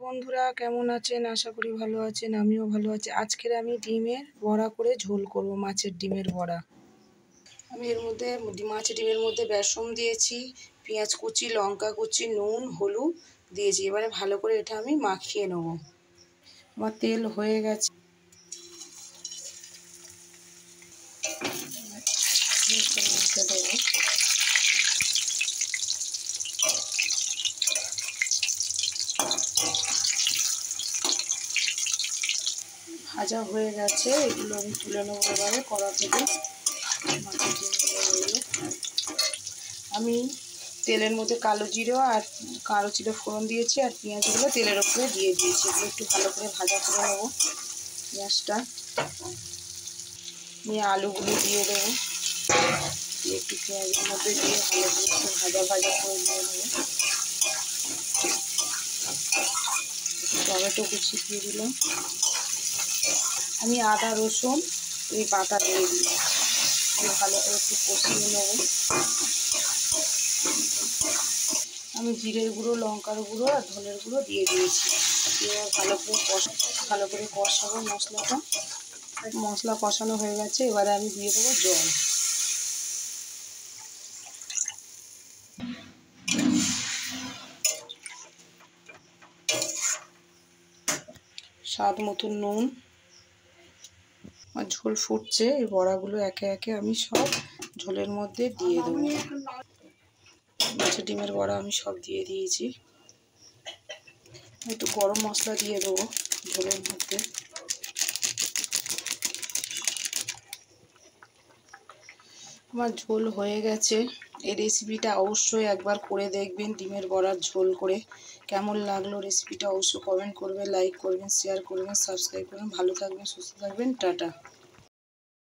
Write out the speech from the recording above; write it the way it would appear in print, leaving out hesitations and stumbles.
বন্ধুরা, কেমন আছেন? আশা করি ভালো আছেন। আমিও ভালো আছি। আজকের আমি ডিমের বড়া করে ঝোল করব, মাছের ডিমের বড়া। আমি এর মধ্যে মাছের ডিমের মধ্যে বেসন দিয়েছি, পেঁয়াজ কুচি, লঙ্কা কুচি, নুন, হলুদ দিয়েছি। এবারে ভালো করে এটা আমি মাখিয়ে নেব। আমার তেল হয়ে গেছে। ভাজা হয়ে গেছে, এগুলো আমি তুলে নেবো এবারে কড়া থেকে। মাছের ডিমগুলো আমি তেলের মধ্যে কালো জিরে আর ফোড়ন দিয়েছি, আর পেঁয়াজগুলো তেলের উপরে দিয়ে দিয়েছি। এগুলো একটু ভালো করে ভাজা করে নেবো। পেঁয়াজটা নিয়ে আলুগুলো দিয়ে দেবো, দিয়ে একটু পেঁয়াজের মধ্যে দিয়ে ভালো করে একটু ভাজা করে দিয়ে দেবো। টমেটো কুচি দিয়ে দিলাম। আমি আদা রসুন এই বাটা দিয়ে দিলাম, ভালো করে একটু কষিয়ে নেবো। আমি জিরের গুঁড়ো, লঙ্কার গুঁড়ো আর ধনের গুঁড়ো দিয়ে দিয়েছি। এবার ভালো করে কষাবো মশলাটা। মশলা কষানো হয়ে গেছে, এবারে আমি দিয়ে দেবো জল। স্বাদ মতন নুন। আর ঝোল ফুটছে, এই বড়াগুলো একে একে আমি সব ঝোলের মধ্যে দিয়ে দেবো। মাছের ডিমের বড়া আমি সব দিয়ে দিয়েছি। একটু গরম মশলা দিয়ে দেবো ঝোলের মধ্যে। আমার ঝোল হয়ে গেছে। এই রেসিপিটা অবশ্যই একবার করে দেখবেন, ডিমের বড়ার ঝোল করে। কেমন লাগলো রেসিপিটা অবশ্যই কমেন্ট করবেন, লাইক করবেন, শেয়ার করবেন, সাবস্ক্রাইব করবেন। ভালো থাকবেন, সুস্থ থাকবেন, টাটা।